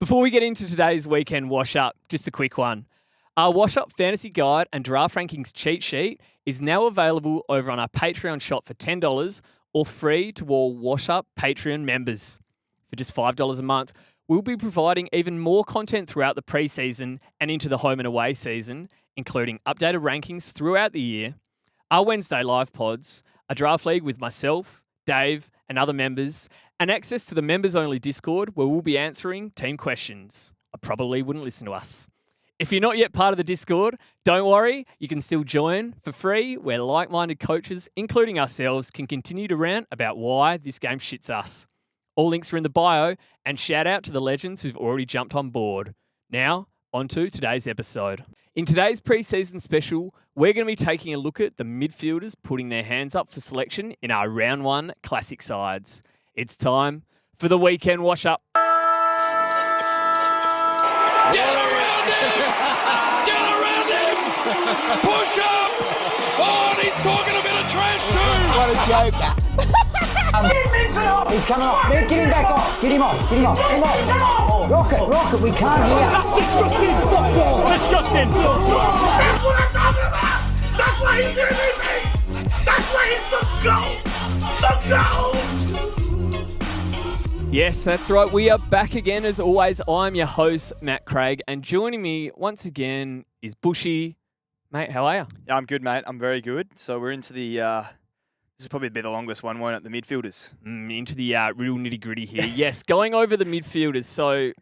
Before we get into today's weekend wash-up, just a quick one. Our wash-up fantasy guide and draft rankings cheat sheet is now available over on our Patreon shop for $10 or free to all wash-up Patreon members. For just $5 a month, we'll be providing even more content throughout the preseason and into the home and away season, including updated rankings throughout the year, our Wednesday live pods, a draft league with myself, Dave, and other members, and access to the members-only Discord where we'll be answering team questions. I probably wouldn't listen to us. If you're not yet part of the Discord, don't worry, you can still join for free where like-minded coaches, including ourselves, can continue to rant about why this game shits us. All links are in the bio, and shout out to the legends who've already jumped on board. Now, on to today's episode. In today's preseason special, we're going to be taking a look at the midfielders putting their hands up for selection in our Round 1 Classic sides. It's time for the weekend wash-up. Get around him! Get around him! Push up! Oh, and he's talking a bit of trash too! What a joker. He's coming off. Get him back off. Get him off. Get him off. Get him off. Rocket. We can't hear. Disgusting! That's what I'm talking about! That's why he's MVP! That's why he's the GOAT! The GOAT! Yes, that's right. We are back again. As always, I'm your host, Matt Craig, and joining me once again is Bushy. Mate, how are you? Yeah, I'm good, mate. I'm very good. So we're into the, this is probably be the longest one, won't it? The midfielders. Into the real nitty-gritty here. Yes, going over the midfielders. So,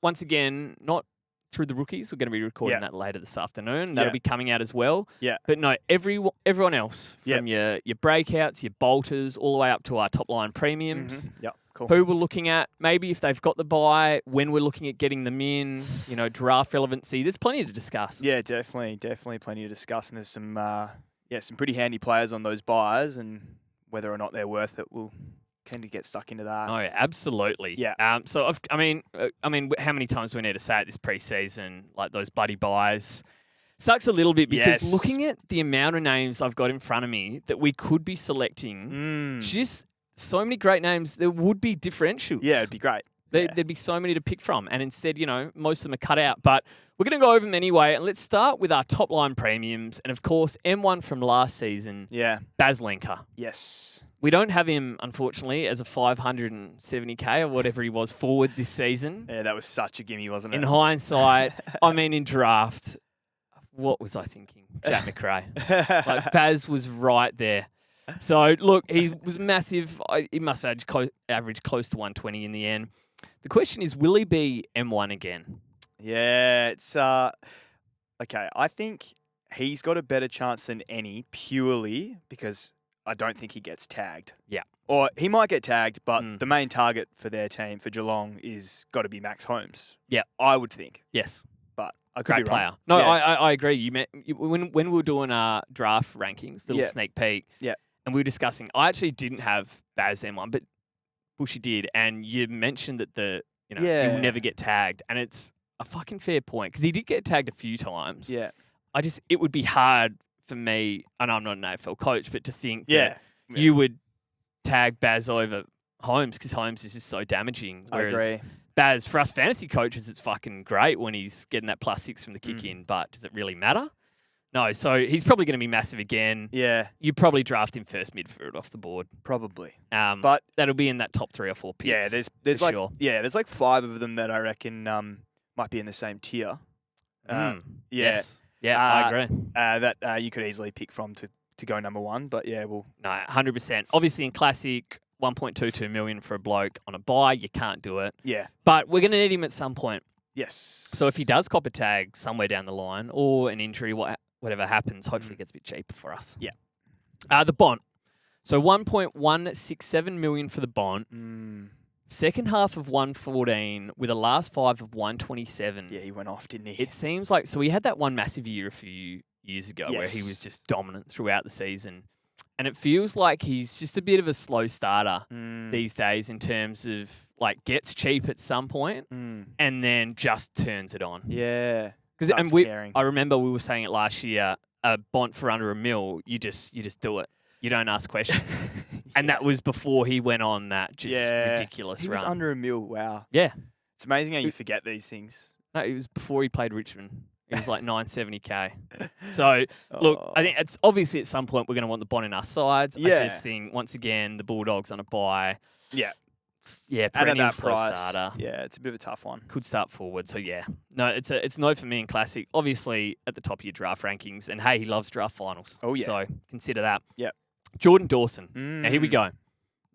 once again, not through the rookies. We're going to be recording that later this afternoon. That'll be coming out as well. Yeah. But no, everyone else, from your breakouts, your bolters, all the way up to our top-line premiums. Mm-hmm. Yep, cool. Who we're looking at, maybe if they've got the buy, when we're looking at getting them in, draft relevancy. There's plenty to discuss. Yeah, definitely plenty to discuss. And there's some pretty handy players on those buys, and whether or not they're worth it, we'll kind of get stuck into that. No, absolutely. Yeah. So how many times we need to say it this preseason, like those buddy buys, sucks a little bit because looking at the amount of names I've got in front of me that we could be selecting, just so many great names. There would be differentials. Yeah, it'd be great. There'd be so many to pick from, and instead, most of them are cut out. But we're going to go over them anyway, and let's start with our top line premiums, and of course, M1 from last season. Yeah. Baslenka. Yes. We don't have him, unfortunately, as a 570k or whatever he was forward this season. Yeah, that was such a gimme, wasn't it? In hindsight, in draft, what was I thinking? Jack McRae. Like, Baz was right there. So, look, he was massive. He must have averaged close to 120 in the end. The question is, will he be M1 again? Yeah, it's okay. I think he's got a better chance than any purely because I don't think he gets tagged. Yeah. Or he might get tagged, but the main target for their team, for Geelong, is got to be Max Holmes. Yeah. I would think. Yes. But I could Great be wrong. player. No, Yeah. I agree. When we were doing our draft rankings, little sneak peek, and we were discussing, I actually didn't have Baz M1, but Bushy did, and you mentioned that he'll never get tagged, and it's a fucking fair point because he did get tagged a few times. Yeah. It would be hard for me, and I'm not an AFL coach, but to think that you would tag Baz over Holmes because Holmes is just so damaging. Whereas I agree. Baz, for us fantasy coaches, it's fucking great when he's getting that +6 from the kick in, but does it really matter? No, so he's probably going to be massive again. Yeah. You probably draft him first midfield off the board. Probably. But that'll be in that top 3 or 4 picks. Yeah, there's like sure. there's like 5 of them that I reckon might be in the same tier. Yes. Yeah, I agree. That you could easily pick from to go number 1, but No, 100%. Obviously in Classic, 1.22 million for a bloke on a buy, you can't do it. Yeah. But we're going to need him at some point. Yes. So if he does cop a tag somewhere down the line or an injury, whatever happens, hopefully it gets a bit cheaper for us. Yeah. The Bont. So 1.167 million for the Bont. Second half of 114 with a last 5 of 127. Yeah, he went off, didn't he? It seems like, so he had that one massive year a few years ago where he Yes. was just dominant throughout the season. And it feels like he's just a bit of a slow starter these days in terms of like gets cheap at some point and then just turns it on. Yeah. Because I remember we were saying it last year, a Bont for under $1 million, you just do it. You don't ask questions. And that was before he went on that just ridiculous he run. was under $1 million. Wow. Yeah. It's amazing how you forget these things. No, it was before he played Richmond. It was like 970K. So, look, I think it's obviously at some point we're going to want the Bond in our sides. Yeah. I just think, once again, the Bulldogs on a bye. Yeah. Yeah, And at perennial that slow price, starter. yeah, it's a bit of a tough one. Could start forward. So, yeah. No, it's no for me in Classic. Obviously, at the top of your draft rankings. And, hey, he loves draft finals. Oh, yeah. So, consider that. Yep. Jordan Dawson. Now, here we go.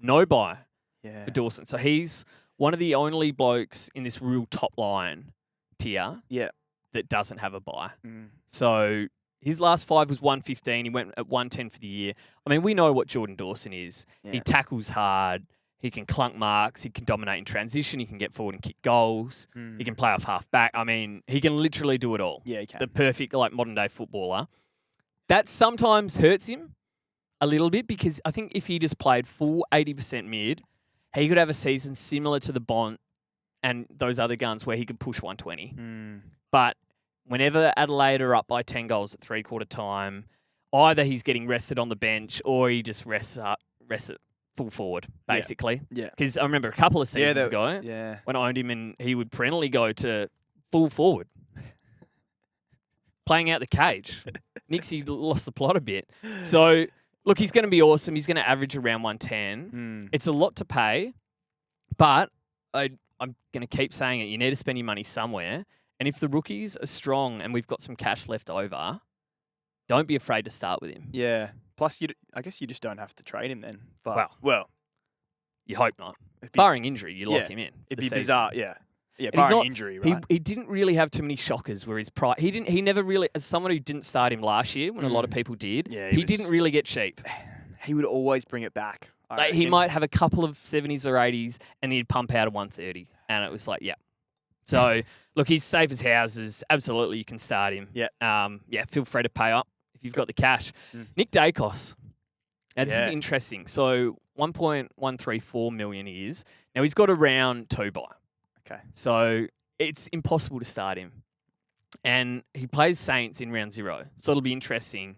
No buy Yeah. for Dawson. So, he's one of the only blokes in this real top line tier Yeah. that doesn't have a buy. Mm. So his last 5 was 115. He went at 110 for the year. I mean, we know what Jordan Dawson is. Yeah. He tackles hard. He can clunk marks. He can dominate in transition. He can get forward and kick goals. He can play off half back. I mean, he can literally do it all. Yeah, he can. The perfect, like, modern day footballer. That sometimes hurts him a little bit because I think if he just played full 80% mid, he could have a season similar to the Bont and those other guns where he could push 120. But whenever Adelaide are up by 10 goals at three-quarter time, either he's getting rested on the bench or he just rests it full forward, basically. Yeah. Because I remember a couple of seasons ago Yeah. when I owned him and he would perennially go to full forward, playing out the cage. Nixie lost the plot a bit. So, look, he's going to be awesome. He's going to average around 110. It's a lot to pay, but I'm going to keep saying it. You need to spend your money somewhere. And if the rookies are strong and we've got some cash left over, don't be afraid to start with him. Yeah. Plus, I guess you just don't have to trade him then. But, Well, you hope not. it'd be, Barring injury, you lock yeah, him in. it'd for be the season. bizarre. Yeah. Yeah, And he's barring not- injury, right? He didn't really have too many shockers where his price. He never really, as someone who didn't start him last year when a lot of people did, Yeah, he he didn't was- really get cheap. He would always bring it back. I Like, he reckon. might have a couple of 70s or 80s and he'd pump out a 130. And it was like, yeah. So, look, he's safe as houses. Absolutely, you can start him. Yeah. Yeah, feel free to pay up if you've got the cash. Nick Dacos. Now, this is Yeah. interesting. So, 1.134 million he is. Now, he's got a round 2 buy. Okay. So, it's impossible to start him. And he plays Saints in round 0. So, it'll be interesting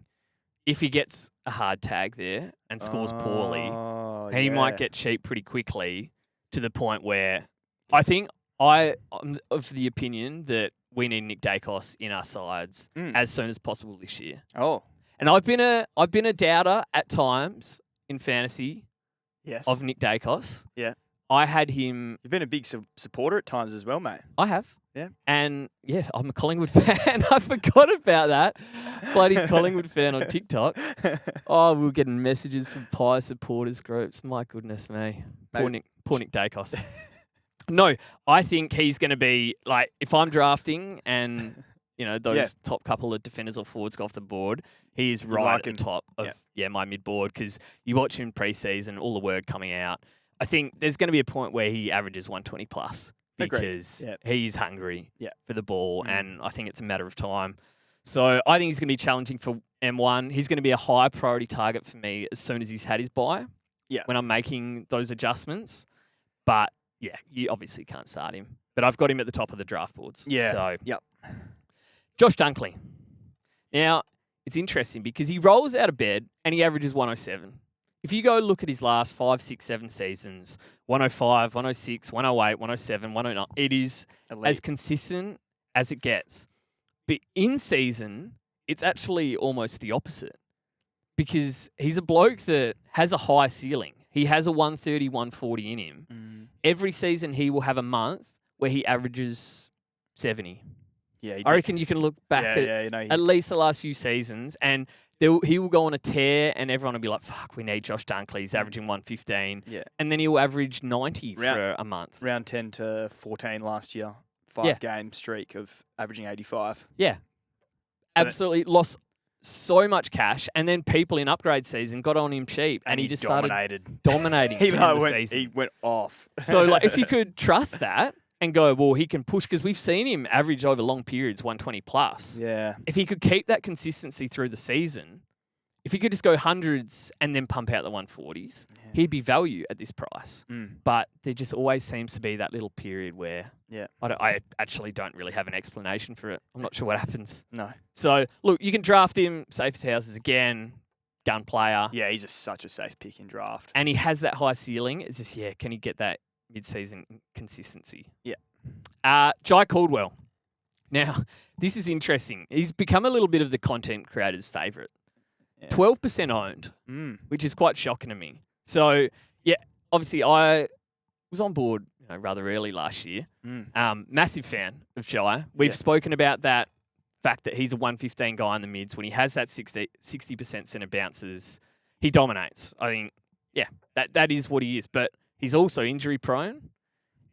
if he gets a hard tag there and scores poorly. Oh, He might get cheap pretty quickly to the point where I think I'm of the opinion that we need Nick Dacos in our sides as soon as possible this year. Oh, And I've been a doubter at times in fantasy yes. of Nick Dacos. Yeah. I had him. You've been a big supporter at times as well, mate. I have. Yeah. And yeah, I'm a Collingwood fan. I forgot about that. Bloody Collingwood fan on TikTok. Oh, we were getting messages from Pie supporters groups. My goodness me. Poor Nick Dacos. No, I think he's going to be, like, if I'm drafting and, you know, those top couple of defenders or forwards go off the board, he is right like at the him. top of, my mid-board because you watch him pre-season, all the word coming out. I think there's going to be a point where he averages 120 plus because he's hungry for the ball, and I think it's a matter of time. So I think he's going to be challenging for M1. He's going to be a high priority target for me as soon as he's had his bye when I'm making those adjustments. But, yeah, you obviously can't start him. But I've got him at the top of the draft boards. Yeah. So, Yep. Josh Dunkley. Now, it's interesting because he rolls out of bed and he averages 107. If you go look at his last 5, 6, 7 seasons, 105, 106, 108, 107, 109, it is Elite. as consistent as it gets. But in season, it's actually almost the opposite because he's a bloke that has a high ceiling. He has a 130, 140 in him. Every season, he will have a month where he averages 70. Yeah, I reckon you can look back at least the last few seasons and he will go on a tear and everyone will be like, fuck, we need Josh Dunkley. He's averaging 115. Yeah. And then he'll average 90 for a month. Round 10 to 14 last year. 5-game streak of averaging 85. Yeah. Absolutely lost so much cash. And then people in upgrade season got on him cheap and he just started dominating he, to end the season. He went off. So like, if you could trust that and go, well, he can push, because we've seen him average over long periods 120 plus. Yeah. If he could keep that consistency through the season, if he could just go hundreds and then pump out the 140s, he'd be value at this price. But there just always seems to be that little period where I actually don't really have an explanation for it. I'm not sure what happens. No. So, look, you can draft him, safe as houses again, gun player. Yeah, he's such a safe pick in draft. And he has that high ceiling. It's just, can he get that mid-season consistency? Yeah. Jai Caldwell. Now, this is interesting. He's become a little bit of the content creator's favourite. 12% owned, which is quite shocking to me. So, yeah, obviously I was on board rather early last year. Massive fan of Jai. We've spoken about that fact that he's a 115 guy in the mids. When he has that 60% centre bounces, he dominates. I think, that is what he is. But he's also injury prone,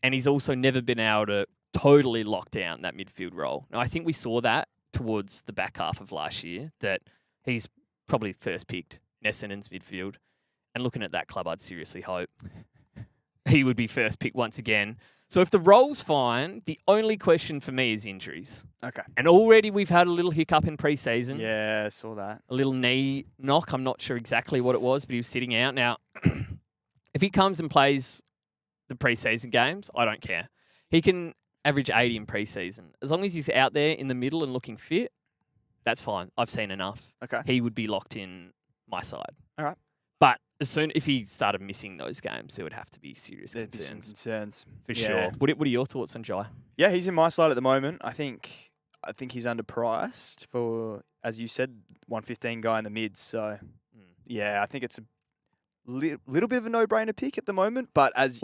and he's also never been able to totally lock down that midfield role. Now, I think we saw that towards the back half of last year, that he's probably first picked in Essendon's midfield. And looking at that club, I'd seriously hope he would be first pick once again. So if the role's fine, the only question for me is injuries. Okay. And already we've had a little hiccup in pre-season. Yeah, I saw that. A little knee knock. I'm not sure exactly what it was, but he was sitting out. Now, if he comes and plays the pre-season games, I don't care. He can average 80 in pre-season. As long as he's out there in the middle and looking fit, that's fine. I've seen enough. Okay. He would be locked in my side. All right. But if he started missing those games, there would have to be serious There'd be some concerns. concerns. For sure. What are your thoughts on Jai? Yeah, he's in my side at the moment. I think he's underpriced for, as you said, 115 guy in the mids. So, yeah, I think it's a little bit of a no-brainer pick at the moment. But as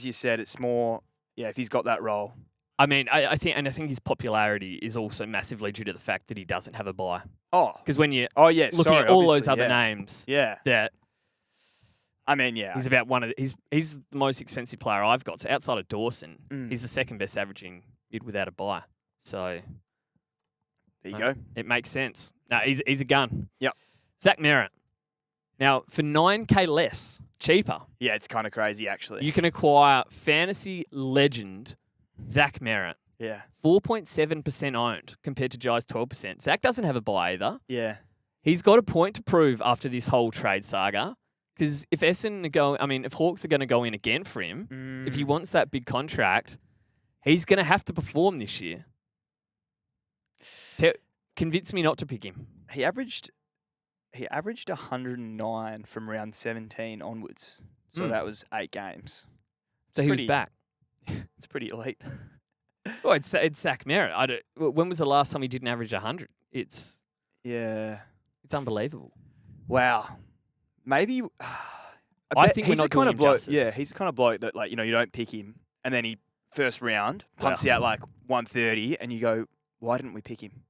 you said, it's more, if he's got that role. I mean, I think his popularity is also massively due to the fact that he doesn't have a bye. Oh. Because when you're looking at all those other names, that I mean, he's about he's the most expensive player I've got. So outside of Dawson, he's the second best averaging mid without a bye. So there you go. It makes sense. No, he's a gun. Yep. Zach Merritt. Now, for $9K less, cheaper. Yeah, it's kind of crazy, actually. You can acquire fantasy legend Zach Merritt. Yeah. 4.7% owned compared to Jai's 12%. Zach doesn't have a buy either. Yeah. He's got a point to prove after this whole trade saga. Because if if Hawks are going to go in again for him, if he wants that big contract, he's going to have to perform this year. Convince me not to pick him. He averaged 109 from round 17 onwards. So that was 8 games. So he was back. It's pretty elite. Well, it's Zach Merritt. When was the last time he didn't average 100? It's unbelievable. Wow. Maybe I think we're not doing him justice. Yeah, he's the kind of bloke that you don't pick him, and then he first round pumps out 130, and you go, why didn't we pick him?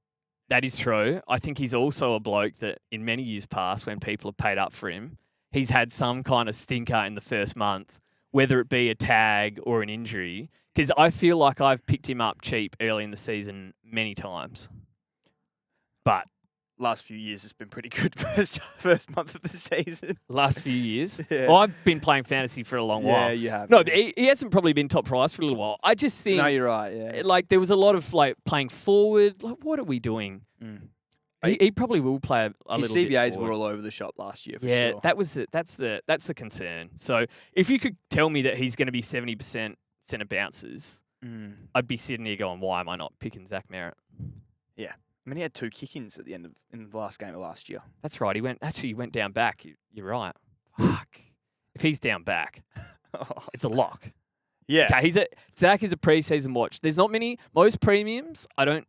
That is true. I think he's also a bloke that in many years past, when people have paid up for him, he's had some kind of stinker in the first month, whether it be a tag or an injury. Because I feel like I've picked him up cheap early in the season many times. But last few years has been pretty good first month of the season. Last few years? Yeah. Well, I've been playing fantasy for a long while. Yeah, you have. No, but he hasn't probably been top price for a little while. I just think... No, you're right, yeah. There was a lot of, playing forward. What are we doing? He probably will play a little bit His CBAs forward. were all over the shop last year, for sure. Yeah, that's the concern. So if you could tell me that he's going to be 70% centre bounces, I'd be sitting here going, why am I not picking Zach Merritt? Yeah. I mean, he had 2 kick-ins at the end in the last game of last year. That's right. He went down back. You're right. Fuck. If he's down back, it's a lock. Yeah. Okay, Zach is a preseason watch. There's not many. Most premiums, I don't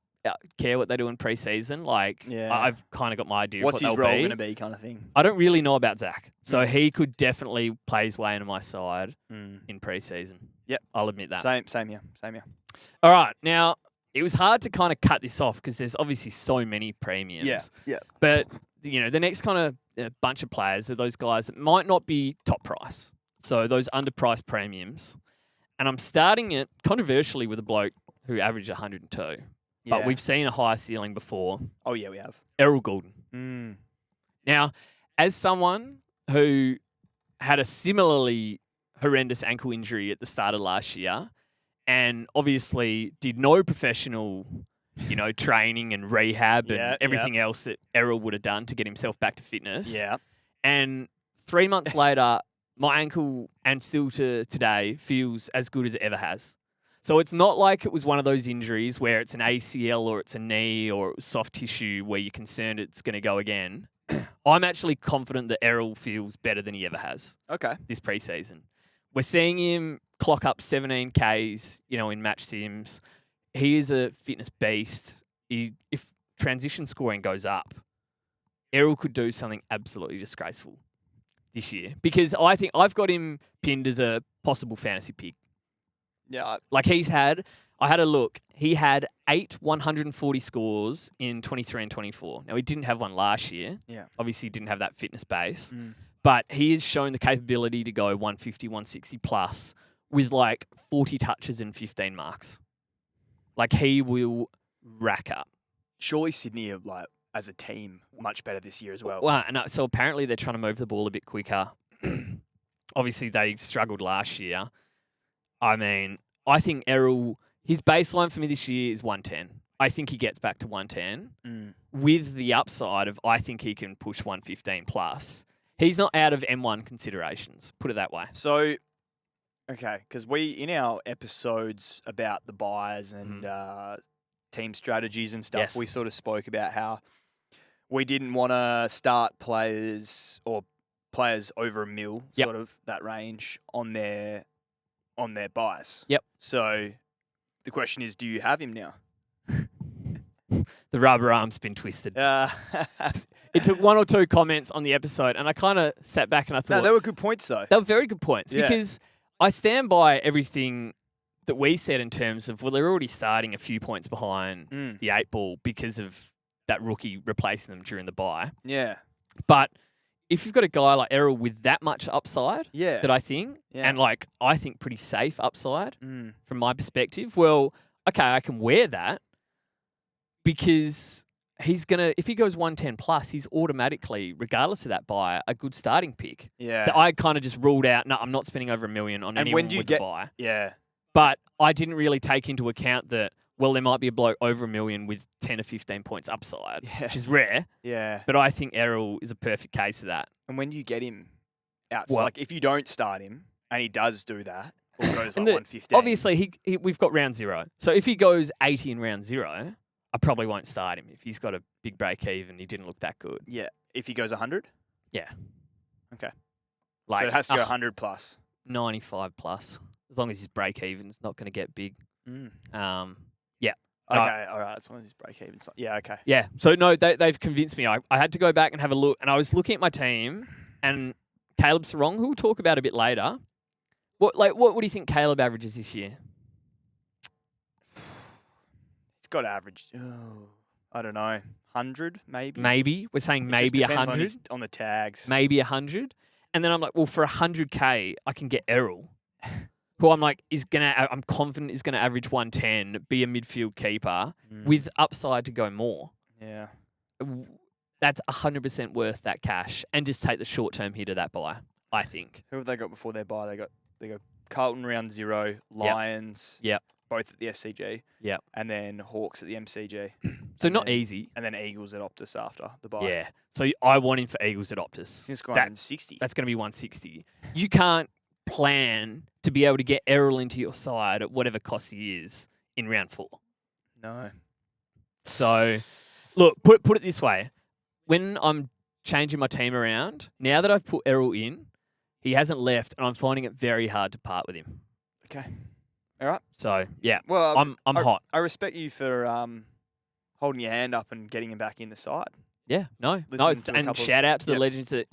care what they do in preseason. I've kind of got my idea. What's of his what role they'll going be. to be, kind of thing? I don't really know about Zach, so he could definitely play his way into my side in preseason. Yep, I'll admit that. Same here. All right, now it was hard to kind of cut this off because there's obviously so many premiums. Yeah. But the next kind of bunch of players are those guys that might not be top price, so those underpriced premiums. And I'm starting it controversially with a bloke who averaged 102. But we've seen a higher ceiling before. Oh, yeah, we have. Errol Goulden. Now, as someone who had a similarly horrendous ankle injury at the start of last year and obviously did no professional, training and rehab and everything else that Errol would have done to get himself back to fitness. Yeah. And 3 months later, my ankle, and still to today, feels as good as it ever has. So it's not like it was one of those injuries where it's an ACL or it's a knee or soft tissue where you're concerned it's going to go again. I'm actually confident that Errol feels better than he ever has. Okay. This preseason, we're seeing him clock up 17 Ks, in match sims. He is a fitness beast. If transition scoring goes up, Errol could do something absolutely disgraceful this year, because I think I've got him pinned as a possible fantasy pick. Yeah. Like I had a look. He had 8 140 scores in 23 and 24. Now, he didn't have one last year. Yeah. Obviously, he didn't have that fitness base. Mm. But he has shown the capability to go 150, 160 plus with like 40 touches and 15 marks. Like, he will rack up. Surely Sydney are, like, as a team, much better this year as well. Well, and so apparently they're trying to move the ball a bit quicker. Obviously, they struggled last year. I mean, I think Errol, his baseline for me this year is 110. I think he gets back to 110 with the upside of I think he can push 115 plus. He's not out of M1 considerations, put it that way. So, okay, because in our episodes about the buys and team strategies and stuff, Yes. we sort of spoke about how we didn't want to start players over $1 million, Yep. sort of that range on their buys. Yep. So the question is, do you have him now? The rubber arm's been twisted. It It took one or two comments on the episode, and I kind of sat back and I thought... No, they were good points, though. They were very good points, Yeah. because I stand by everything that we said in terms of, well, they're already starting a few points behind the 8-ball because of that rookie replacing them during the bye. Yeah. But if you've got a guy like Errol with that much upside, Yeah. that I think, Yeah. and like I think pretty safe upside Mm. from my perspective, well, okay, I can wear that because if he goes 110 plus, he's automatically, regardless of that buy, a good starting pick. Yeah. That I kind of just ruled out, no, I'm not spending over $1 million on And anyone when do you with get- the buy. Yeah. But I didn't really take into account that, well, there might be a bloke over $1 million with 10 or 15 points upside, Yeah. which is rare. Yeah. But I think Errol is a perfect case of that. And when do you get him out? Well- Like, if you don't start him and he does do that, or goes like And the- 115. Obviously, we've got round 0. So if he goes 80 in round 0, I probably won't start him. If he's got a big break even, he didn't look that good. Yeah. If he goes 100? Yeah. Okay. Like So it has to go 100 plus. 95 plus, as long as his break even's not going to get big. Mm. Yeah. Okay. All right. As long as his break even. Yeah. Okay. Yeah. So, no, they've convinced me. I had to go back and have a look. And I was looking at my team, and Caleb Sarong, who we'll talk about a bit later. What do you think Caleb averages this year? He's got average. I don't know. 100 maybe? Maybe. We're saying It just maybe depends 100. on the tags. Maybe 100. And then I'm like, well, for 100K, I can get Errol, who I'm like, I'm confident is going to average 110, be a midfield keeper with upside to go more. Yeah. That's 100% worth that cash, and just take the short-term hit of that buy, I think. Who have they got before their buy? They got Carlton round 0, Lions, Yep. both at the SCG, Yep. and then Hawks at the MCG. So And not then- easy. And then Eagles at Optus after the buy. Yeah. So I want him for Eagles at Optus. Since going That- 160. That's going to be 160. You can't plan to be able to get Errol into your side at whatever cost he is in round 4. No. So, look, put it this way. When I'm changing my team around, now that I've put Errol in, he hasn't left, and I'm finding it very hard to part with him. Okay. All right. So, yeah, Well, I'm hot. I respect you for holding your hand up and getting him back in the side. Yeah, no. Listen to a And couple of- shout out to the Yep. legends that,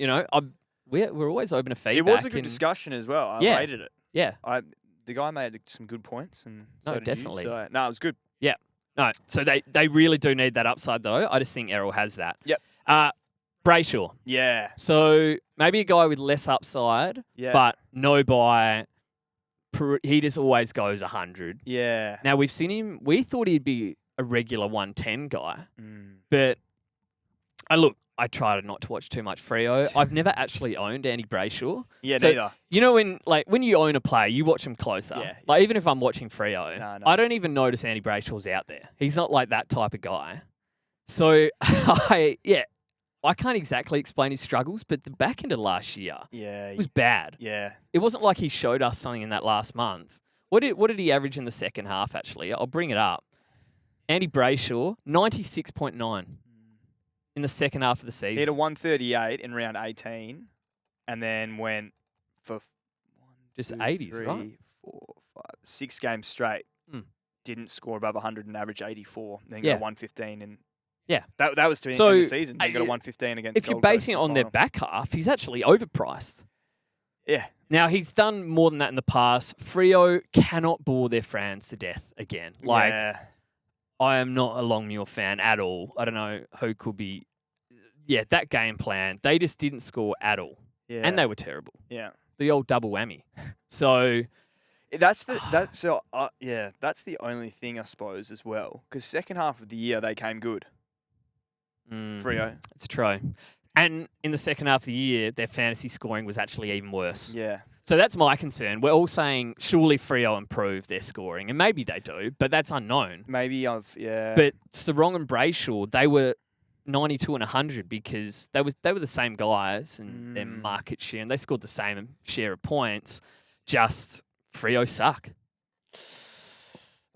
we're always open to feedback. It was a good and- discussion as well. I Yeah. rated it. Yeah. The guy made some good points, and No, so did definitely. You, so, no, it was good. No, so they really do need that upside, though. I just think Errol has that. Yep. Brayshaw. Yeah. So maybe a guy with less upside, Yeah. but no buy. He just always goes 100. Yeah. Now, we've seen him. We thought he'd be a regular 110 guy, Mm. but I try not to watch too much Freo. I've never actually owned Andy Brayshaw. Yeah, So, neither. You know, when you own a player, you watch him closer. Yeah. Like, even if I'm watching Freo, No. I don't even notice Andy Brayshaw's out there. He's not like that type of guy. So, I can't exactly explain his struggles, but the back end of last year Yeah. was bad. Yeah. It wasn't like he showed us something in that last month. What did he average in the second half, actually? I'll bring it up. Andy Brayshaw, 96.9 in the second half of the season. He had a 138 in round 18, and then went for Just 2, 80s, 3, right? 4, 5, 6 games straight. Mm. Didn't score above 100 and average 84. Then Yeah. got a 115 and Yeah. that was to So, end the season. Then got a uh, 115 against If you're Gold Coast basing it in the on their final. back half, he's actually overpriced. Yeah. Now, he's done more than that in the past. Freo cannot bore their fans to death again. Like, yeah. I am not a Longmuir fan at all. I don't know who could be. Yeah, that game plan, they just didn't score at all. Yeah. And they were terrible. Yeah. The old double whammy. So, That's the that's the only thing I suppose as well. Because second half of the year they came good. Freo. It's true. And in the second half of the year, their fantasy scoring was actually even worse. Yeah. So that's my concern. We're all saying surely Freo improved their scoring, and maybe they do, but that's unknown. Maybe yeah. But Sarong and Brayshaw, they were 92 and 100 because they were the same guys and their market share, and they scored the same share of points. Just Freo suck.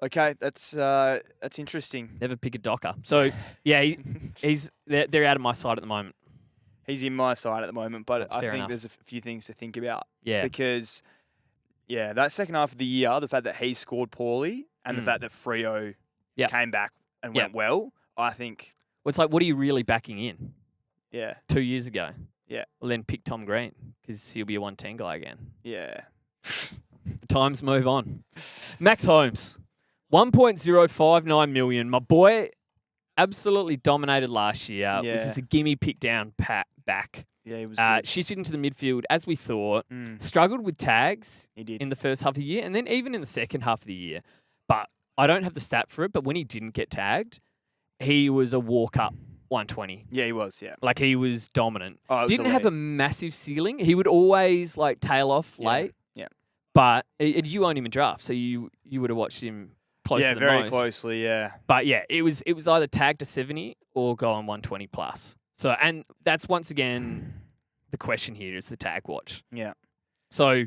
Okay, that's interesting. Never pick a docker. So yeah, they're out of my side at the moment. He's in my side at the moment, but That's I fair think enough. there's a few things to think about. Yeah. Because, that second half of the year, the fact that he scored poorly and the fact that Freo Yep. came back and Yep. went well, I think, Well, it's like, what are you really backing in? yeah, 2 years ago. Yeah. Well, then pick Tom Green because he'll be a 110 guy again. yeah. The times move on. Max Holmes, 1.059 million. My boy absolutely dominated last year. It was Yeah. just a gimme pick down back. Yeah, he was good. Shifted into the midfield as we thought. Mm, Struggled with tags he did. in the first half of the year and then even in the second half of the year. But I don't have the stat for it. But when he didn't get tagged, he was a walk-up 120. Yeah, he was, yeah. Like he was dominant. Oh, it was Didn't have elite. a massive ceiling. He would always like tail off Yeah, late. yeah. But you owned him in draft, so you would have watched him closer Yeah, than very most. closely, yeah. But yeah, it was either tagged to 70 or go on 120 plus. So and that's once again the question here is the tag watch. Yeah. So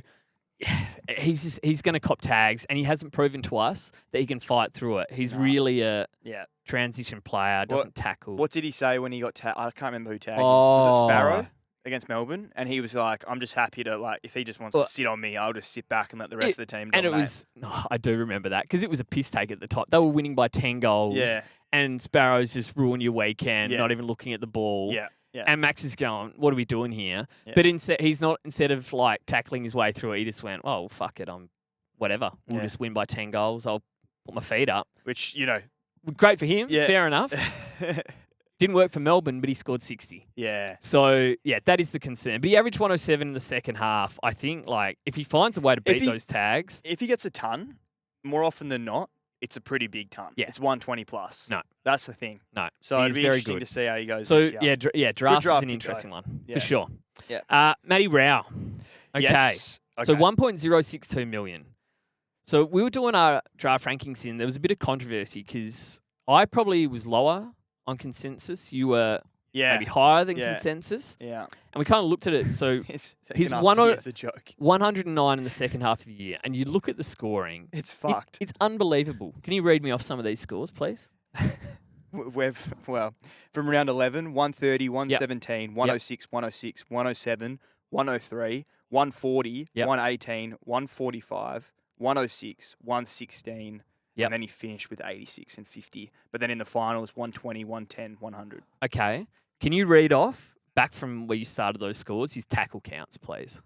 he's going to cop tags, and he hasn't proven to us that he can fight through it. He's really a Yeah. transition player, doesn't tackle. What did he say when he got tagged? I can't remember who tagged him. Was it Oh. Sparrow against Melbourne? And he was like, I'm just happy to, like, if he just wants Well, to sit on me, I'll just sit back and let the rest of the team And dominate. it was, I do remember that because it was a piss take at the top. They were winning by 10 goals. Yeah. And Sparrows just ruin your weekend, Yeah. not even looking at the ball. Yeah. Yeah. And Max is going, what are we doing here? Yeah. But instead of like tackling his way through it, he just went, oh, well, fuck it. Whatever. We'll Yeah. just win by 10 goals. I'll put my feet up. Which, Great for him. Yeah. Fair enough. Didn't work for Melbourne, but he scored 60. yeah. So, yeah, that is the concern. But he averaged 107 in the second half. I think, like, if he finds a way to beat those tags. If he gets a ton, more often than not, it's a pretty big ton. Yeah. It's 120 plus. No. That's the thing. No. So he it'd is be very interesting good. to see how he goes So, this year. draft is draft an pick, interesting though. one, Yeah. for sure. Yeah. Matty Rao. Okay. Yes. So Okay. 1.062 million. So we were doing our draft rankings there was a bit of controversy because I probably was lower on consensus. You were Yeah. maybe higher than Yeah. consensus. Yeah. And we kind of looked at it. So He's He's one a joke. 109 in the second half of the year. And you look at the scoring. It's fucked. It's unbelievable. Can you read me off some of these scores, please? From round 11, 130, 117, 106, 106, 107, 103, 140, Yep. 118, 145, 106, 116, Yep. and then he finished with 86 and 50. But then in the finals, 120, 110, 100. Okay. Can you read off, back from where you started those scores, his tackle counts, please?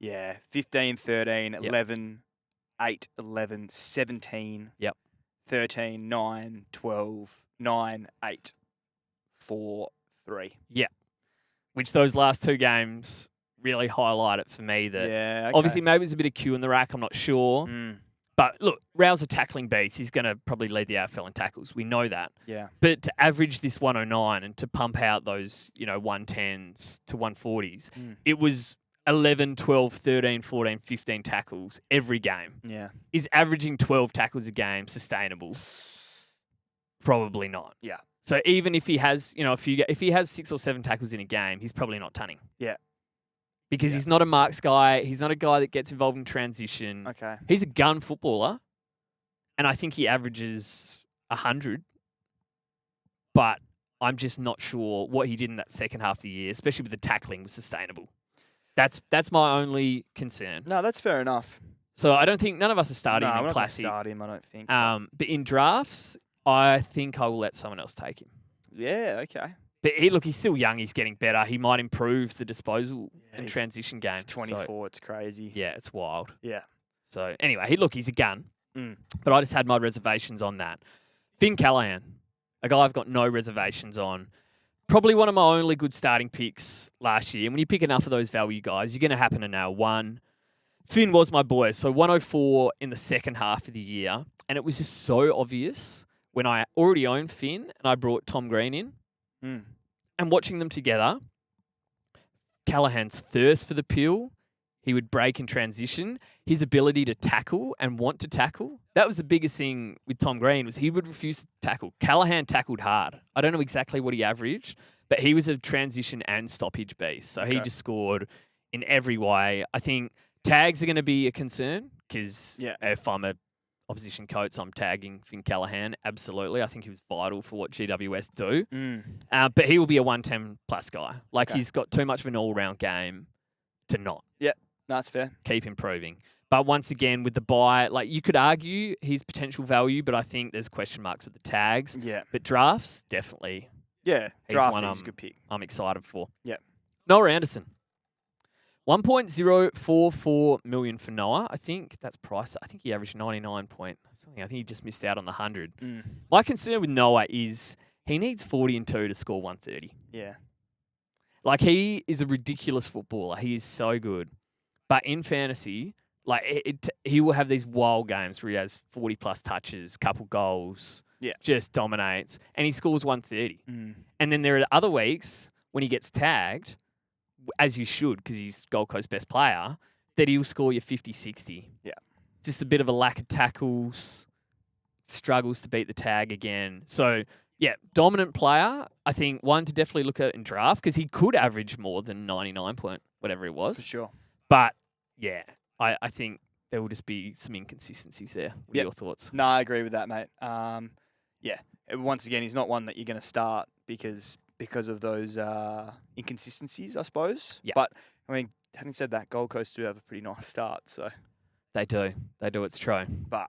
Yeah, 15, 13, 11, 8, 11, 17, Yep. 13, 9, 12, 9, 8, 4, 3. Which those last two games really highlight it for me that Yeah, okay. obviously maybe it's a bit of Q in the rack, I'm not sure. Mm, But look, Rao's a tackling beast. He's going to probably lead the AFL in tackles. We know that. yeah. But to average this 109 and to pump out those, 110s to 140s, it was 11, 12, 13, 14, 15 tackles every game. Yeah. Is averaging 12 tackles a game sustainable? Probably not. Yeah. So even if he has, if he has 6 or 7 tackles in a game, he's probably not tunning. Yeah. Because he's not a marks guy. He's not a guy that gets involved in transition. Okay. He's a gun footballer, and I think he averages 100. But I'm just not sure what he did in that second half of the year, especially with the tackling, was sustainable. That's my only concern. No, that's fair enough. So I don't think none of us are starting No, him I'm in not going to Classic. start him, I don't think. But in drafts, I think I will let someone else take him. Yeah, okay. But he's still young. He's getting better. He might improve the disposal and transition game. He's 24. It's crazy. Yeah, it's wild. Yeah. So anyway, he's a gun. Mm. But I just had my reservations on that. Finn Callahan, a guy I've got no reservations on. Probably one of my only good starting picks last year. And when you pick enough of those value guys, you're going to happen to nail one. Finn was my boy. So 104 in the second half of the year. And it was just so obvious when I already owned Finn and I brought Tom Green in. Mm. And watching them together, Callahan's thirst for the pill, he would break in transition, his ability to tackle and want to tackle. That was the biggest thing with Tom Green was he would refuse to tackle. Callahan tackled hard. I don't know exactly what he averaged, but he was a transition and stoppage beast. So he just scored in every way. I think tags are going to be a concern because if I'm a opposition coach, I'm tagging Finn Callahan. Absolutely. I think he was vital for what GWS do. But he will be a 110 plus guy. He's got too much of an all-round game to not. Yeah, that's fair. Keep improving. But once again, with the buy, you could argue his potential value, but I think there's question marks with the tags. Yeah. But drafts, definitely. Yeah, He's draft one is a good pick. I'm excited for. Yeah. Noah Anderson. 1.044 million for Noah. I think that's price. I think he averaged 99 point something. I think he just missed out on the 100. My concern with Noah is he needs 40 and 2 to score 130. Yeah. He is a ridiculous footballer. He is so good. But in fantasy, he will have these wild games where he has 40 plus touches, couple goals, just dominates, and he scores 130. And then there are other weeks when he gets tagged, as you should, because he's Gold Coast best player, that he'll score your 50, 60. Yeah. Just a bit of a lack of tackles, struggles to beat the tag again. So, dominant player. I think one to definitely look at in draft because he could average more than 99 point, whatever it was. For sure. But, I think there will just be some inconsistencies there. What are your thoughts? No, I agree with that, mate. Once again, he's not one that you're going to start because of those inconsistencies, I suppose. Yeah. But, having said that, Gold Coast do have a pretty nice start. So They do. It's true. But,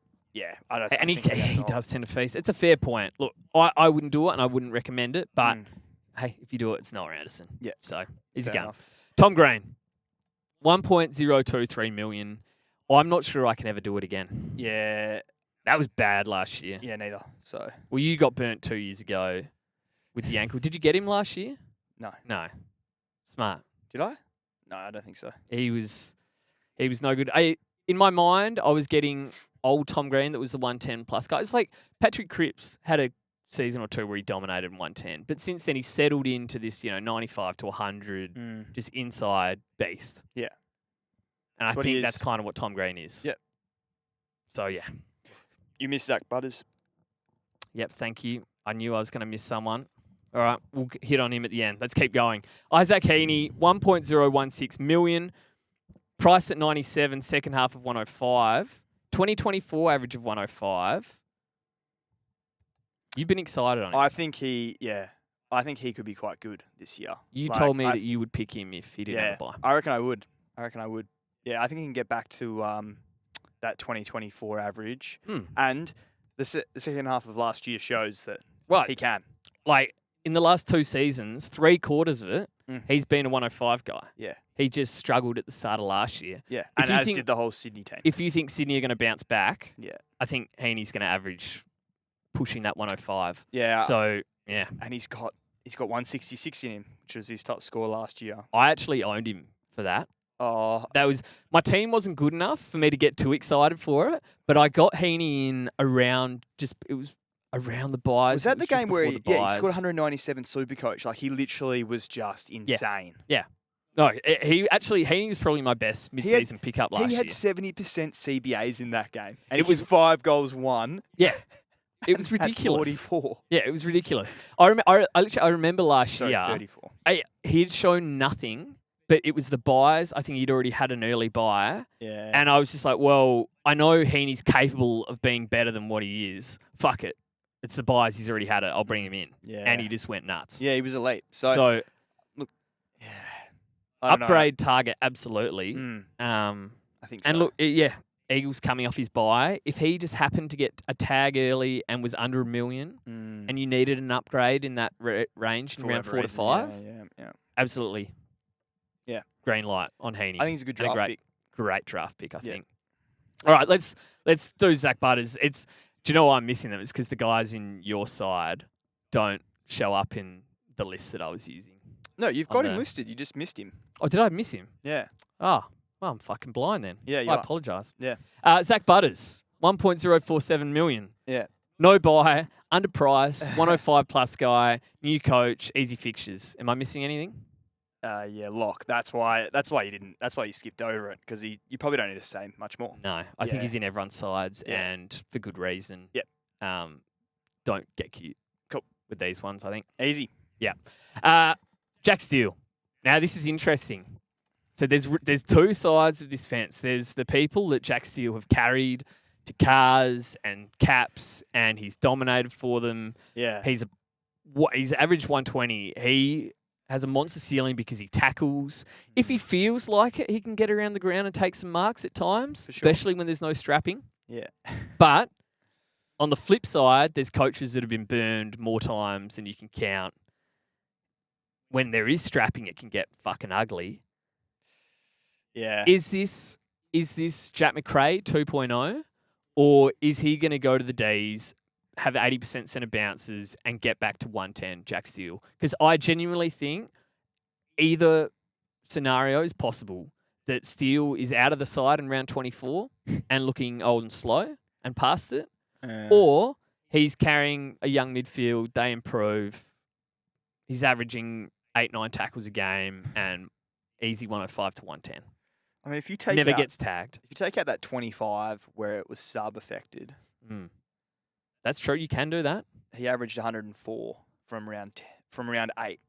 I don't And think they're gonna he go. does tend to feast. It's a fair point. Look, I wouldn't do it and I wouldn't recommend it. But, hey, if you do it, it's Noah Anderson. Yeah. So, he's a Fair gun. enough. Tom Green, 1.023 million. I'm not sure I can ever do it again. Yeah. That was bad last year. Yeah, neither. So, Well, you got burnt 2 years ago with the ankle. Did you get him last year? no. No. Smart. Did I? No, I don't think so. He was no good. In my mind, I was getting old Tom Green that was the 110 plus guy. It's like Patrick Cripps had a season or two where he dominated in 110. But since then, he settled into this, 95 to 100, just inside beast. Yeah. And That's I what he think is. that's kind of what Tom Green is. Yep. So, yeah. You missed Zach Butters. Yep, thank you. I knew I was going to miss someone. All right, we'll hit on him at the end. Let's keep going. Isaac Heaney, 1.016 million. Price at 97, second half of 105. 2024 average of 105. You've been excited on him. I think he could be quite good this year. You told me that you would pick him if he didn't have a buy. I reckon I would. Yeah, I think he can get back to that 2024 average. And the second half of last year shows that he can. In the last 2 seasons, 3/4 of it, he's been a 105 guy. Yeah. He just struggled at the start of last year. Yeah, If and you as think- did the whole Sydney team. If you think Sydney are going to bounce back, Yeah. I think Heaney's going to average pushing that 105. Yeah. So, yeah. And he's got 166 in him, which was his top score last year. I actually owned him for that. Oh, My team wasn't good enough for me to get too excited for it, but I got Heaney in around the buys. was that It the just game where before he the buys. scored 197 Supercoach? He literally was just insane. No, Heaney was probably my best mid-season pickup last year. He had 70% CBAs in that game, and it was 5 goals won. Yeah. It was ridiculous. 44. Yeah, it was ridiculous. I remember last Sorry, year. 34. He had shown nothing, but it was the buys. I think he'd already had an early buy. Yeah. And I was just like, well, I know Heaney's capable of being better than what he is. Fuck it. It's the buys. He's already had it. I'll bring him in. Yeah. And he just went nuts. Yeah, he was elite. So look, yeah. I don't know. Upgrade target, absolutely. I think so. And look, Eagles coming off his bye. If he just happened to get a tag early and was under $1 million, and you needed an upgrade in that range in For round whatever 4 to reason, 5, yeah. absolutely. Yeah. Green light on Heaney. I think he's a good And draft pick. Great draft pick, I Yeah. think. All right, let's do Zach Butters. Do you know why I'm missing them? It's because the guys in your side don't show up in the list that I was using. No, you've got him listed. You just missed him. Oh, did I miss him? Yeah. Oh, well, I'm fucking blind then. Yeah, you I are. apologise. Yeah. Zach Butters, 1.047 million. Yeah. No buy, underpriced, 105 plus guy, new coach, easy fixtures. Am I missing anything? Yeah, lock. That's why you didn't. That's why you skipped over it because you probably don't need to say much more. No, I think Yeah. he's in everyone's sides Yeah. and for good reason. Yep. Don't get cute. Cool. With these ones, I think. Easy. Yeah. Jack Steele. Now this is interesting. So there's two sides of this fence. There's the people that Jack Steele have carried to cars and caps, and he's dominated for them. Yeah. He's averaged 120. He has a monster ceiling because he tackles. If he feels like it, he can get around the ground and take some marks at times, For sure. especially when there's no strapping. Yeah. But on the flip side, there's coaches that have been burned more times than you can count. When there is strapping, it can get fucking ugly. Yeah. Is this Jack McRae 2.0, or is he going to go to the Ds, have 80% centre bounces, and get back to 110, Jack Steele? Because I genuinely think either scenario is possible. That Steele is out of the side in round 24 and looking old and slow and past it, or he's carrying a young midfield, they improve, he's averaging 8-9 tackles a game and easy 105 to 110. I mean, if you take Never out, gets tagged. if you take out that 25 where it was sub affected, That's true. You can do that. he averaged 104 from round 8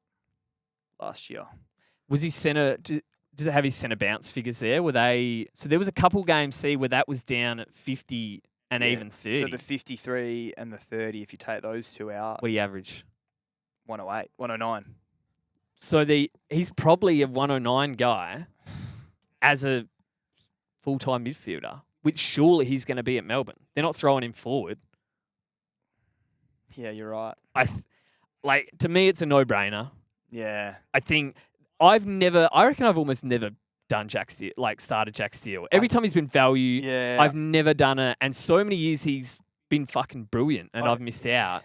last year. Was his centre? Does it have his centre bounce figures there? Were they? So there was a couple games where that was down at 50 and Yeah, even 30. So the 53 and the 30, if you take those two out, What do you average? 108, 109. So he's probably a 109 guy as a full-time midfielder, which surely he's going to be at Melbourne. They're not throwing him forward. Yeah, you're right. To me, it's a no-brainer. Yeah. I think I reckon I've almost never done Jack Steele, started Jack Steele. Every time he's been value, Yeah. I've never done it. And so many years he's been fucking brilliant and I've missed out.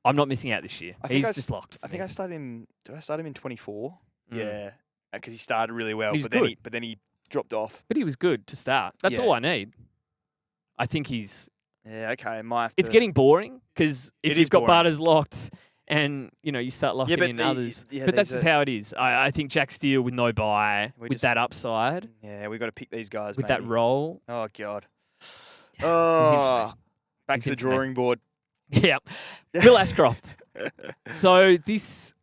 I'm not missing out this year. He's just locked. I think I started him. Did I start him in 24? Mm. Yeah, because he started really well, He's but good. then he dropped off. But he was good to start. That's Yeah. all I need. I think he's... Yeah, okay. Might have It's to, getting boring because if It you've is got boring. Butters locked and, you start locking but in the- others. yeah, but that's there's just how it is. I think Jack Steele with no buy, We with just- that upside, Yeah, we got to pick these guys. with that maybe. role. Oh god. in for Oh, me. back He's to the in for me. drawing board. Yeah. Will Ashcroft. So this...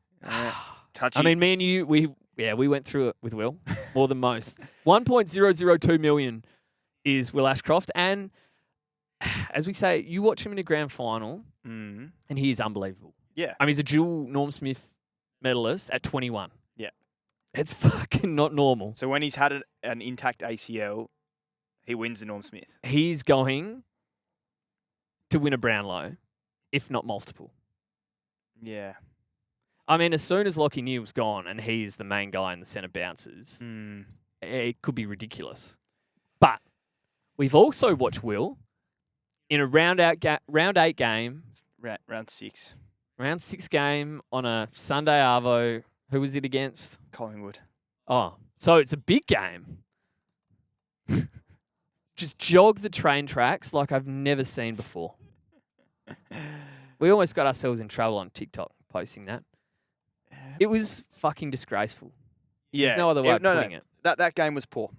Touchy. I mean, me and you, we went through it with Will more than most. 1.002 million is Will Ashcroft. And as we say, you watch him in a grand final Mm. and he is unbelievable. Yeah. I mean, he's a dual Norm Smith medalist at 21. Yeah. It's fucking not normal. So when he's had an intact ACL, he wins the Norm Smith. He's going to win a Brownlow, if not multiple. Yeah. I mean, as soon as Lockie Neal's gone and he's the main guy in the centre bounces, Mm. it could be ridiculous. But we've also watched Will in a round 8 game, Round 6. round 6 game on a Sunday Arvo. Who was it against? Collingwood. Oh, so it's a big game. Just jog the train tracks like I've never seen before. We almost got ourselves in trouble on TikTok posting that. It was fucking disgraceful. Yeah. There's no other way of putting it. That game was poor.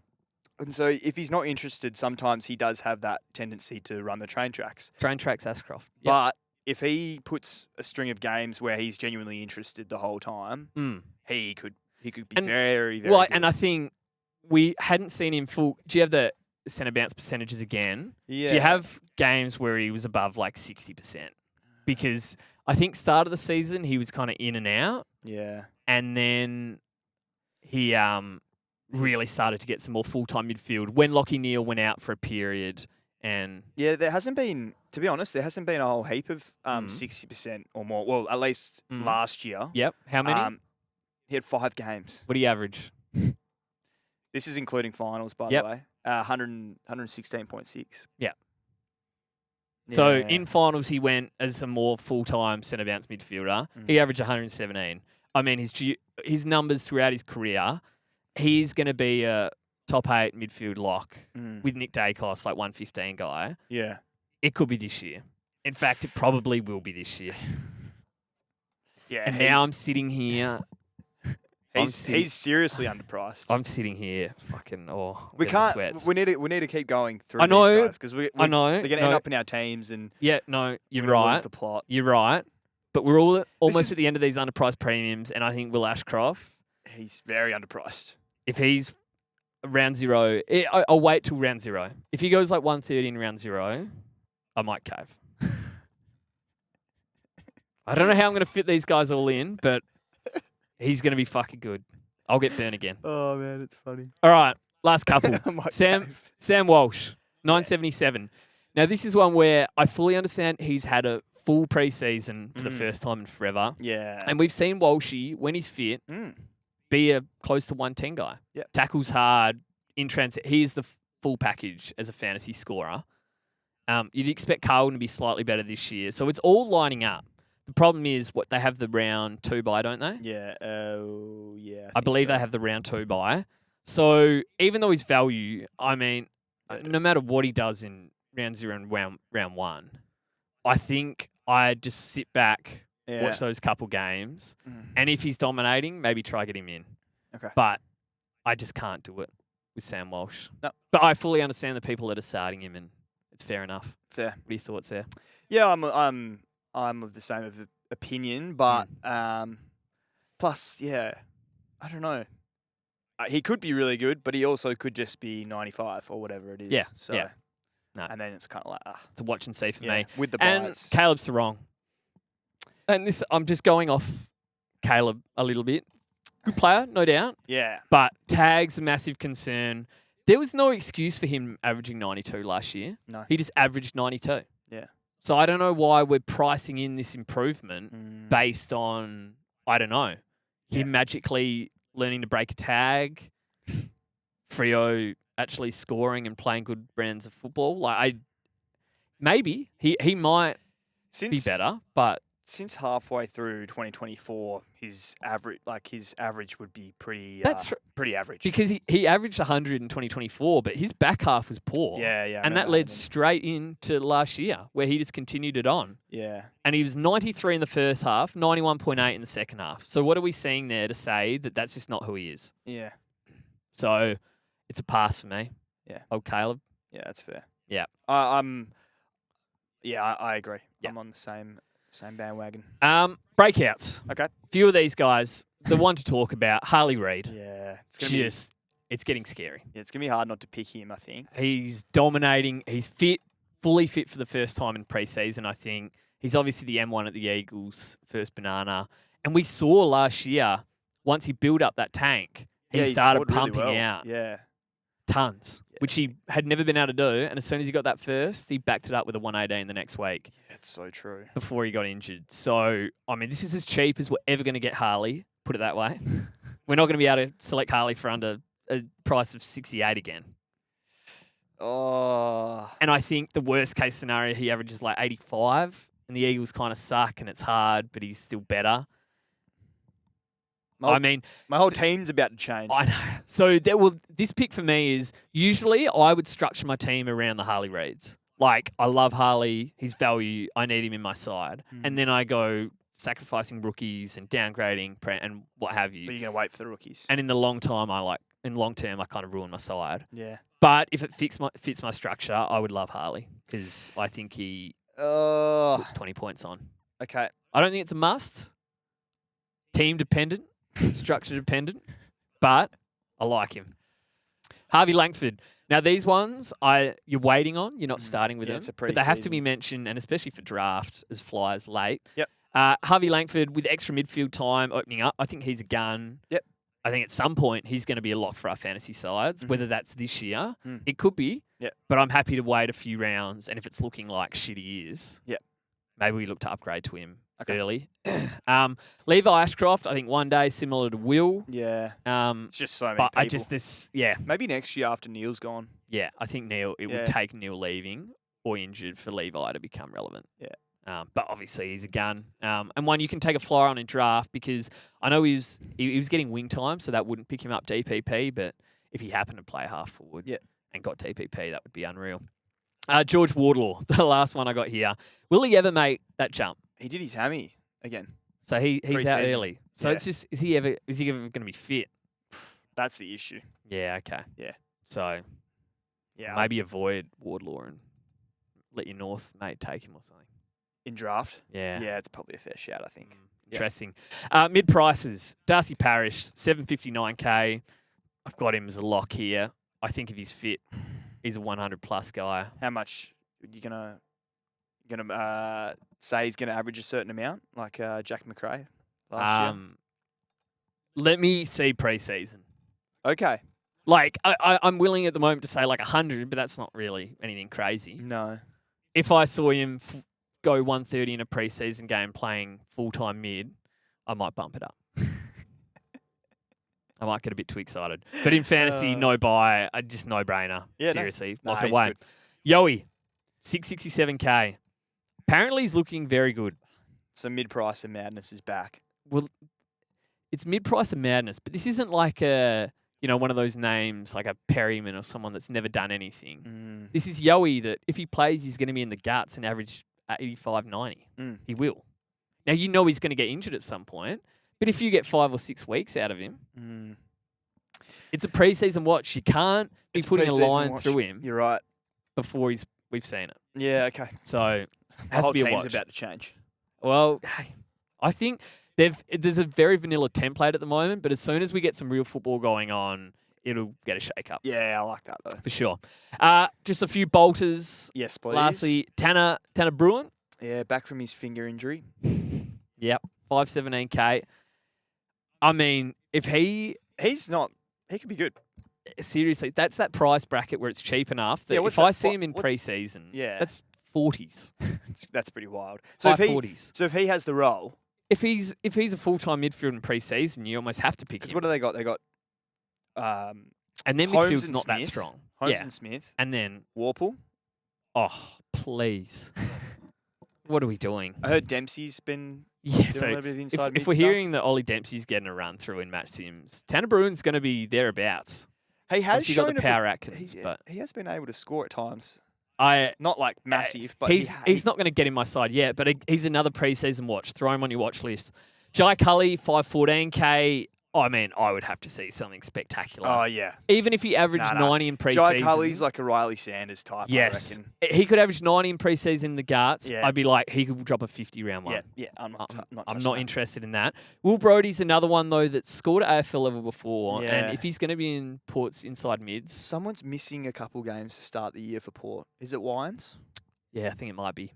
And so if he's not interested, sometimes he does have that tendency to run the train tracks. Train tracks Ashcroft. Yep. But if he puts a string of games where he's genuinely interested the whole time, he could be And- very, very Well, good. and I think we hadn't seen him full. Do you have the centre bounce percentages again? yeah. Do you have games where he was above 60%? Because I think start of the season he was kind of in and out, Yeah. and then he really started to get some more full-time midfield when Lachie Neale went out for a period. And Yeah, there hasn't been, to be honest, there hasn't been a whole heap of 60% or more. Well, at least last year. yep, how many? He had 5 games. What do you average? This is including finals, by Yep. the way. 116.6. Yeah. So Yeah. in finals, he went as a more full-time centre-bounce midfielder. He averaged 117. I mean, his numbers throughout his career, he's going to be a top 8 midfield lock with Nick Dacos, like 115 guy. Yeah. It could be this year. In fact, it probably will be this year. Yeah. And now I'm sitting here. He's seriously underpriced. I'm sitting here, fucking. I'm We getting can't. Sweats. We need to keep going through I know, these guys because I know. they're going to end up in our teams and Yeah, no, you're we're gonna lose right. the plot. You're right. But we're all almost is- at the end of these underpriced premiums, and I think Will Ashcroft, He's very underpriced. if he's round 0, I'll wait till round 0. If he goes like 130 in round 0, I might cave. I don't know how I'm going to fit these guys all in, but he's going to be fucking good. I'll get burnt again. Oh man, it's funny. All right, last couple. I might Sam cave. Sam Walsh, 977. Now, this is one where I fully understand he's had a full preseason for the first time in forever. Yeah. And we've seen Walshy, when he's fit, be a close to 110 guy. Yep. Tackles hard, in transit. He is the full package as a fantasy scorer. You'd expect Carlton to be slightly better this year. So it's all lining up. The problem is what they have the round 2 bye, don't they? Yeah. Oh, yeah. I believe so. they have the round 2 bye. So even though his value, I mean, no matter what he does in round 0 and round 1, I think I just sit back, watch those couple games, and if he's dominating, maybe try get him in. Okay. But I just can't do it with Sam Walsh. No. But I fully understand the people that are starting him, and it's fair enough. Fair. What are your thoughts there? Yeah, I'm of the same opinion, but plus, yeah, I don't know. He could be really good, but he also could just be 95 or whatever it is. Yeah, So, yeah. No. And then it's kind of like, It's a watch and see for yeah, me. with the And bites. Caleb Sarong. And this, I'm just going off Caleb a little bit. Good player, no doubt. Yeah. But tag's a massive concern. There was no excuse for him averaging 92 last year. No. He just averaged 92. Yeah. So I don't know why we're pricing in this improvement based on, I don't know, him magically learning to break a tag, Freo actually scoring and playing good brands of football. Maybe he might be better, but Since halfway through 2024, his average would be pretty pretty average. because he averaged 100 in 2024, but his back half was poor. Yeah, yeah. I And that remember led that. straight into last year where he just continued it on. Yeah. And he was 93 in the first half, 91.8 in the second half. So what are we seeing there to say that that's just not who he is? Yeah. So it's a pass for me. Yeah. Old Caleb. Yeah, that's fair. Yeah. I agree. Yeah. I'm on the same bandwagon. Breakouts. Okay. Few of these guys, the one to talk about, Harley Reid. Yeah. It's It's getting scary. it's gonna be hard not to pick him, I think. He's dominating. He's fit, fully fit for the first time in preseason, I think. He's obviously the M1 at the Eagles, first banana. And we saw last year, once he built up that tank, he started scored really pumping well. out Yeah. tons, which he had never been able to do. And as soon as he got that first, he backed it up with a 118 the next week It's so true. before he got injured. So, I mean, this is as cheap as we're ever going to get Harley, put it that way. We're not going to be able to select Harley for under a price of 68 again. Oh. And I think the worst case scenario, he averages like 85, and the Eagles kind of suck, and it's hard, but he's still better. I mean, My whole team's about to change. I know. So this pick for me is usually I would structure my team around the Harley Reids. Like, I love Harley, his value, I need him in my side. And then I go sacrificing rookies and downgrading and what have But you. you're gonna wait for the rookies. And in the long term, I kind of ruin my side. Yeah. But if it fits my structure, I would love Harley because I think he puts 20 points on. Okay. I don't think it's a must. Team dependent, structure dependent, but I like him. Harvey Langford. Now these ones, you're waiting on. You're not starting with Yeah, them, it's a but they have to be pre-season. mentioned, and especially for draft as flyers late. Yep. Harvey Langford with extra midfield time opening up. I think he's a gun. Yep. I think at some point he's going to be a lock for our fantasy sides, whether that's this year. It could be. Yeah. But I'm happy to wait a few rounds, and if it's looking like shit he is, Yeah. maybe we look to upgrade to him Okay. early. Levi Ashcroft, I think one day similar to Will. Yeah. It's just so many but people. I just this Maybe next year after Neil's gone. Yeah, I think Neil, it Yeah. would take Neil leaving or injured for Levi to become relevant. Yeah. But obviously he's a gun. And one you can take a flyer on in draft because I know he was getting wing time, so that wouldn't pick him up DPP, but if he happened to play half forward and got DPP, that would be unreal. George Wardlaw, the last one I got here. Will he ever make that jump? He did his hammy again. So he's out Pre-season. early. So it's just is he ever going to be fit? That's the issue. Yeah, okay. Yeah. So Yeah. maybe avoid Wardlaw and let your North mate take him or something. In draft. Yeah. Yeah, it's probably a fair shout, I think. Interesting. Mid prices. Darcy Parish, 759k. I've got him as a lock here. I think if he's fit, he's a 100 plus guy. How much are you gonna say he's gonna average a certain amount, like Jack McRae last year? Let me see preseason. Okay. Like I'm willing at the moment to say like 100, but that's not really anything crazy. No. If I saw him go 130 in a preseason game playing full-time mid, I might bump it up. I might get a bit too excited. But in fantasy, no buy, just no-brainer. Yeah, Seriously, no. lock Nah, it away. he's Yoey, 667k. Apparently he's looking very good. So mid-price and madness is back. Well, it's mid-price of madness, but this isn't like one of those names like a Perryman or someone that's never done anything. This is Yoey that if he plays, he's going to be in the guts and average 85, 90. He will. Now, you know he's going to get injured at some point, but if you get 5 or 6 weeks out of him, it's a preseason watch. You can't be putting a line through him You're right. before we've seen it. Yeah, okay. So it The has whole to be a team's watch. about to change. Well, I think there's a very vanilla template at the moment, but as soon as we get some real football going on, it'll get a shake-up. Yeah, I like that, though. For sure. Just a few bolters. Yes, please. Lastly, Tanner Bruin. Yeah, back from his finger injury. Yep, 517k. I mean, if He's not... He could be good. seriously, that's that price bracket where it's cheap enough that Yeah, if what's I that- see him in what's- pre-season, Yeah. that's 40s. That's pretty wild. High if he, 40s. So if he has the role... If he's a full-time midfield in pre-season, you almost have to pick Because him. what do they got? They got And then Holmes midfield's and not that Smith. strong. Holmes Yeah. and Smith, And then, Warple. oh, please. What are we doing? I heard Dempsey's been Yeah, doing a so little bit of inside if we're hearing that Ollie Dempsey's getting a run through in Matt Sims, Tanner Bruin's going to be thereabouts. he has Obviously got shown the a power bit- Atkins, but he has been able to score at times. I Not like massive, but he's not going to get in my side yet. But he's another preseason watch. Throw him on your watch list. Jai Cully, 514k. I mean, I would have to see something spectacular. Oh yeah, Even if he averaged Nah. 90 in preseason. Jai Cully's like a Riley Sanders type. yes, I reckon. he could average 90 in preseason in the guards. Yeah. I'd be like, he could drop a 50 round one. Yeah. I'm not. I'm touching not that. interested in that. Will Brodie's another one, though, that's scored at AFL level before. Yeah. And if he's going to be in Port's inside mids, Someone's missing a couple games to start the year for Port. Is it Wines? yeah, I think it might be.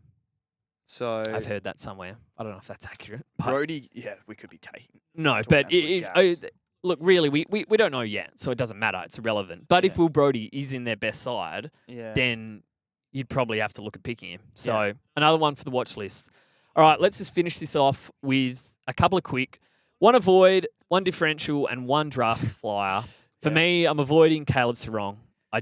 So I've heard that somewhere. I don't know if that's accurate. But Brody, yeah, we could be taking. no, talking but absolute gas. look, really, we don't know yet, so it doesn't matter. It's irrelevant. But if Yeah. Will Brodie is in their best side, Yeah. then you'd probably have to look at picking him. So Yeah. another one for the watch list. All right, let's just finish this off with a couple of quick. One avoid, one differential, and one draft flyer. For Yeah. me, I'm avoiding Caleb Sarong. I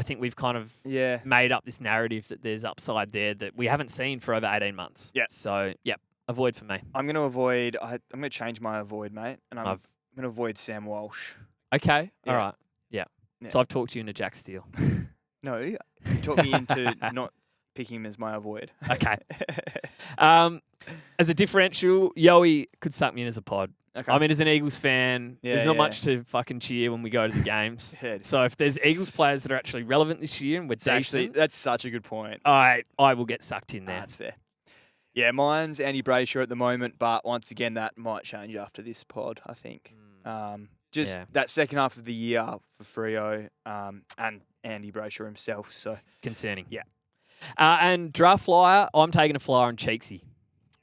think we've kind of Yeah. made up this narrative that there's upside there that we haven't seen for over 18 months. Yeah. So, yep, avoid for me. I'm going to avoid. I'm going to change my avoid, mate, and I'm I've- going to avoid Sam Walsh. Okay, Yeah. all right. Yeah. Yeah. So I've talked you into Jack Steele. No, you talked me into not picking him as my avoid. Okay. As a differential, Yoey could suck me in as a pod. Okay. I mean, as an Eagles fan, Yeah, there's not yeah. much to fucking cheer when we go to the games. Yeah, it is. So if there's Eagles players that are actually relevant this year and we're Actually, decent, that's such a good point. I will get sucked in there. That's fair. Yeah, mine's Andy Brayshaw at the moment, but once again, that might change after this pod, I think. Just Yeah. that second half of the year for Freo and Andy Brayshaw himself. So, Concerning. Yeah. And draft flyer, I'm taking a flyer on Cheeksy.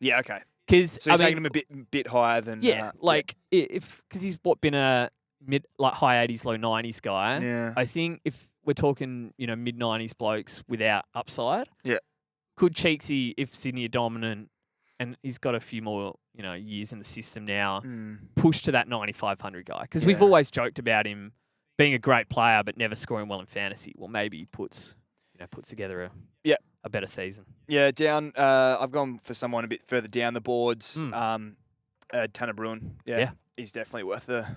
yeah, okay. Because So you're taking him a bit higher than if because he's been a high 80s, low 90s guy. Yeah. I think if we're talking mid 90s blokes without upside, Yeah. could Cheeksy, if Sydney are dominant and he's got a few more years in the system now, push to that 9,500 guy? Because we've always joked about him being a great player but never scoring well in fantasy. Well, maybe he puts together a better season. Yeah, down. I've gone for someone a bit further down the boards. Tanner Bruin. Yeah, he's definitely worth a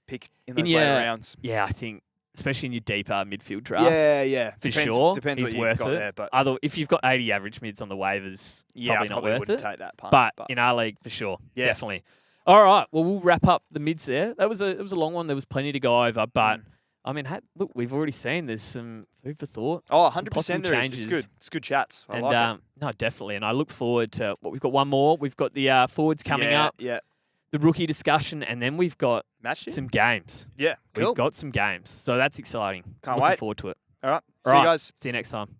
pick in those later rounds. Yeah, I think, especially in your deeper midfield drafts. Yeah. For sure. Depends he's what worth you've got it. there. But if you've got 80 average mids on the waivers, probably not worth wouldn't it. take that punt. But in our league, for sure. Yeah. Definitely. All right. Well, we'll wrap up the mids there. It was a long one. There was plenty to go over. But, I mean, look, we've already seen there's some food for thought. Oh, 100% there is. It's good. It's good chats. I like it. No, definitely. And I look forward to we've got one more. We've got the forwards coming up. Yeah. The rookie discussion, and then we've got Match some games. Yeah, cool. We've got some games. So that's exciting. Can't Looking wait. forward to it. All right. See you guys. See you next time.